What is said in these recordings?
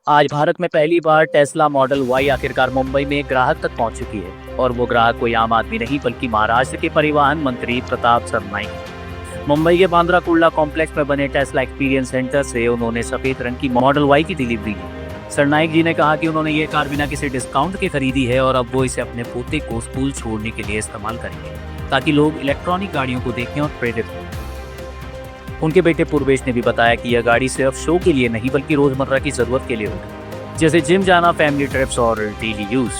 आज भारत में पहली बार टेस्ला मॉडल वाई आखिरकार मुंबई में ग्राहक तक पहुंच चुकी है और वो ग्राहक कोई आम आदमी नहीं बल्कि महाराष्ट्र के परिवहन मंत्री प्रताप सरनाईक। मुंबई के बांद्रा कुर्ला कॉम्प्लेक्स में बने टेस्ला एक्सपीरियंस सेंटर से उन्होंने सफेद रंग की मॉडल वाई की डिलीवरी ली। सरनाईक जी ने कहा कि उन्होंने ये कार बिना किसी डिस्काउंट के खरीदी है और अब वो इसे अपने पोते को स्कूल छोड़ने के लिए इस्तेमाल करेंगे ताकि लोग इलेक्ट्रॉनिक गाड़ियों को देखें और प्रेरित हों। उनके बेटे पूर्वेश ने भी बताया कि यह गाड़ी सिर्फ शो के लिए नहीं बल्कि रोजमर्रा की जरूरत के लिए होगी, जैसे जिम जाना, फैमिली ट्रिप्स और डेली यूज।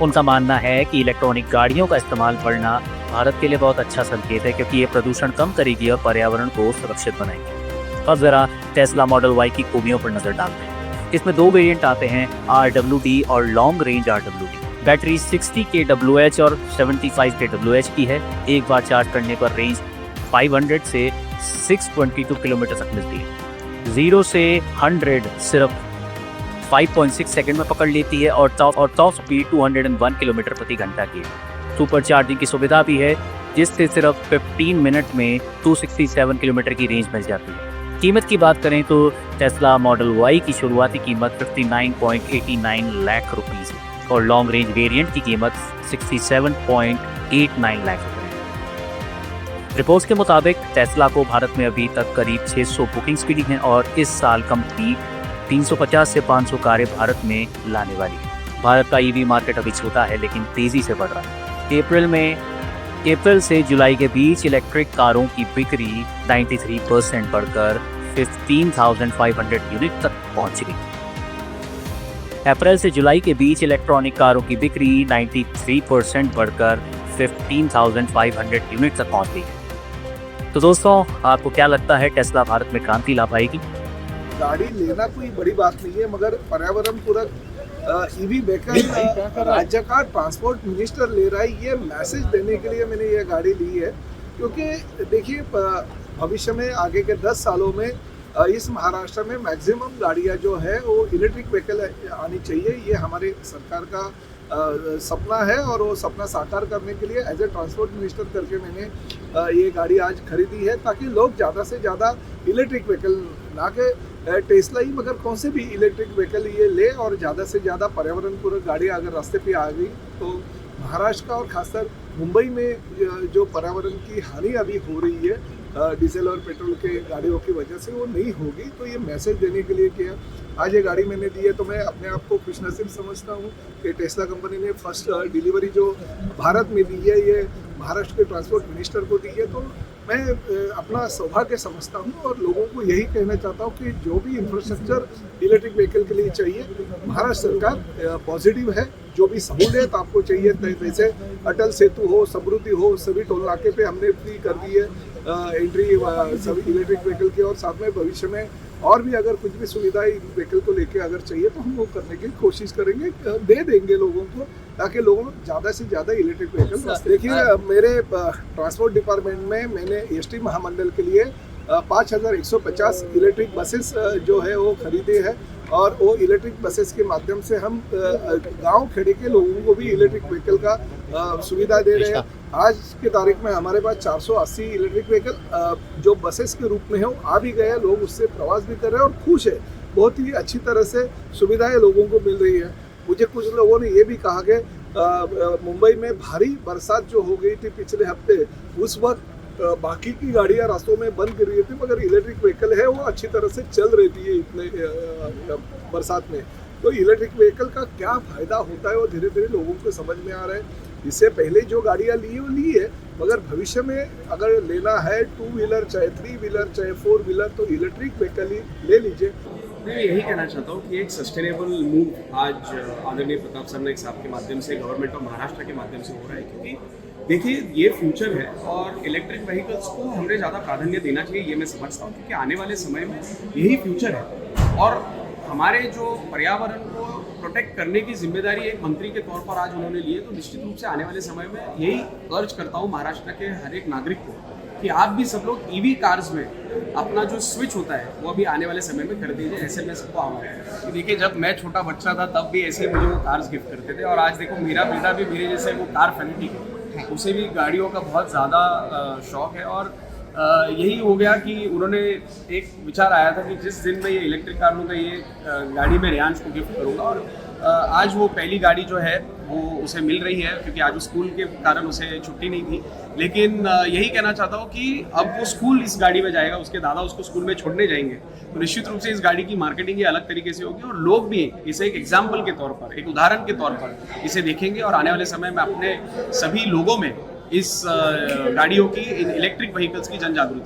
उनका मानना है कि इलेक्ट्रॉनिक गाड़ियों का इस्तेमाल बढ़ना भारत के लिए बहुत अच्छा संकेत है क्योंकि ये प्रदूषण कम करेगी और पर्यावरण को सुरक्षित बनाएगी। अब जरा टेस्ला मॉडल वाई की खूबियों पर नजर डालते हैं। इसमें दो वेरिएंट आते हैं, RWD और long range RWD। Battery 60 kWh और 75 kWh की है। एक बार चार्ज करने पर रेंज 500 से 622 किलोमीटर तक मिलती है। 0 से 100 सिर्फ 5.6 सेकंड में पकड़ लेती है और टॉप स्पीड 201 किलोमीटर प्रति घंटा की है। सुपर चार्जिंग की सुविधा भी है जिससे सिर्फ 15 मिनट में 267 किलोमीटर की रेंज मिल जाती है। कीमत की बात करें तो टेस्ला मॉडल वाई की शुरुआती कीमत 59.89 लाख रुपीस है और लॉन्ग रेंज वेरिएंट की कीमत 67.89 लाख रुपए है। रिपोर्ट्स के मुताबिक टेस्ला को भारत में अभी तक करीब 600 बुकिंग्स मिली हैं और इस साल कंपनी 350 से 500 कारें भारत में लाने वाली है। भारत का ईवी मार्केट अभी छोटा है लेकिन तेजी से बढ़ रहा है। अप्रैल से जुलाई के बीच इलेक्ट्रिक कारों की बिक्री 93% बढ़कर 15,500 यूनिट तक पहुंच गई। अप्रैल से जुलाई के बीच इलेक्ट्रॉनिक कारों की बिक्री 93% बढ़कर 15,500 यूनिट तक पहुंच गई। तो दोस्तों, आपको क्या लगता है टेस्ला भारत में क्रांति ला पाएगी? गाड़ी लेना कोई बड़ी बात नहीं है, मगर पर्यावरण पूरक ईवी व्हीकल राज्य का ट्रांसपोर्ट मिनिस्टर ले रहा है, ये मैसेज देने के लिए मैंने ये गाड़ी ली है। क्योंकि देखिए, भविष्य में आगे के 10 सालों में इस महाराष्ट्र में मैक्सिमम गाड़ियाँ जो है वो इलेक्ट्रिक व्हीकल आनी चाहिए। ये हमारे सरकार का सपना है और वो सपना साकार करने के लिए एज ए ट्रांसपोर्ट मिनिस्टर करके मैंने ये गाड़ी आज खरीदी है ताकि लोग ज़्यादा से ज़्यादा इलेक्ट्रिक व्हीकल, ना के टेस्ला ही मगर कौन से भी इलेक्ट्रिक व्हीकल ये ले और ज़्यादा से ज़्यादा पर्यावरण पूरक गाड़ी अगर रास्ते पे आ गई तो महाराष्ट्र का और खासकर मुंबई में जो पर्यावरण की हानि अभी हो रही है डीजल और पेट्रोल के गाड़ियों की वजह से, वो नहीं होगी। तो ये मैसेज देने के लिए किया। आज ये गाड़ी मैंने दी है तो मैं अपने आप को खुशनसीब समझता हूँ कि टेस्ला कंपनी ने फर्स्ट डिलीवरी जो भारत में दी है ये महाराष्ट्र के ट्रांसपोर्ट मिनिस्टर को दी है। तो मैं अपना सौभाग्य समझता हूँ और लोगों को यही कहना चाहता हूँ कि जो भी इंफ्रास्ट्रक्चर इलेक्ट्रिक व्हीकल के लिए चाहिए, महाराष्ट्र सरकार पॉजिटिव है। जो भी सहूलियत आपको चाहिए, जैसे अटल सेतु हो, समृद्धि हो, सभी टोल नाके पे हमने फ्री कर दी है एंट्री सभी इलेक्ट्रिक व्हीकल की, और साथ में भविष्य में और भी अगर कुछ भी सुविधाएं व्हीकल को लेके अगर चाहिए तो हम वो करने की कोशिश करेंगे, दे देंगे लोगों को ताकि लोगों ज़्यादा से ज़्यादा इलेक्ट्रिक व्हीकल। देखिए, मेरे ट्रांसपोर्ट डिपार्टमेंट में मैंने एसटी महामंडल के लिए 5,150 इलेक्ट्रिक बसेस जो है वो खरीदे हैं और वो इलेक्ट्रिक बसेस के माध्यम से हम गांव खेड़े के लोगों को भी इलेक्ट्रिक व्हीकल का सुविधा दे रहे हैं। आज की तारीख में हमारे पास 480 इलेक्ट्रिक व्हीकल जो बसेस के रूप में है वो आ भी गए, लोग उससे प्रवास भी कर रहे हैं और खुश है। बहुत ही अच्छी तरह से सुविधाएं लोगों को मिल रही है। मुझे कुछ लोगों ने ये भी कहा कि मुंबई में भारी बरसात जो हो गई थी पिछले हफ्ते, उस वक्त बाकी की गाड़ियाँ रास्तों में बंद कर रही थी मगर इलेक्ट्रिक व्हीकल है वो अच्छी तरह से चल रही थी इतने बरसात में। तो इलेक्ट्रिक व्हीकल का क्या फ़ायदा होता है वो धीरे धीरे लोगों को समझ में आ रहा है। इससे पहले जो गाड़ियाँ ली वो ली है, मगर भविष्य में अगर लेना है 2 व्हीलर चाहे 3 व्हीलर चाहे 4 व्हीलर तो इलेक्ट्रिक व्हीकल ही ले लीजिए। मैं यही कहना चाहता हूँ कि एक सस्टेनेबल मूव आज आदरणीय प्रताप सरनाईक साहब के माध्यम से, गवर्नमेंट ऑफ महाराष्ट्र के माध्यम से हो रहा है। क्योंकि देखिए, ये फ्यूचर है और इलेक्ट्रिक व्हीकल्स को हमने ज़्यादा प्राधान्य देना चाहिए, ये मैं समझता हूँ। क्योंकि आने वाले समय में यही फ्यूचर है और हमारे जो पर्यावरण को प्रोटेक्ट करने की जिम्मेदारी एक मंत्री के तौर पर आज उन्होंने ली है। तो निश्चित रूप से आने वाले समय में यही अर्ज करता हूँ महाराष्ट्र के हर एक नागरिक को कि आप भी सब लोग ईवी कार्स में अपना जो स्विच होता है वो अभी आने वाले समय में कर दीजिए। ऐसे मैं सबको आह्वान। देखिए, जब मैं छोटा बच्चा था तब भी ऐसे मुझे वो कार्स गिफ्ट करते थे और आज देखो मेरा बेटा भी मेरे जैसे वो कार फैनेटिक है, उसे भी गाड़ियों का बहुत ज़्यादा शौक है और यही हो गया कि उन्होंने एक विचार आया था कि जिस दिन मैं ये इलेक्ट्रिक कार लूँगा, ये गाड़ी मैं रेयांश को गिफ्ट करूँगा। और आज वो पहली गाड़ी जो है वो उसे मिल रही है, क्योंकि आज वो स्कूल के कारण उसे छुट्टी नहीं थी। लेकिन यही कहना चाहता हूँ कि अब वो स्कूल इस गाड़ी में जाएगा, उसके दादा उसको स्कूल में छोड़ने जाएंगे, तो निश्चित रूप से इस गाड़ी की मार्केटिंग ये अलग तरीके से होगी और लोग भी इसे एक एग्जाम्पल के तौर पर, एक उदाहरण के तौर पर इसे देखेंगे। और आने वाले समय में अपने सभी लोगों में इस गाड़ियों की, इन इलेक्ट्रिक व्हीकल्स की जन जागृति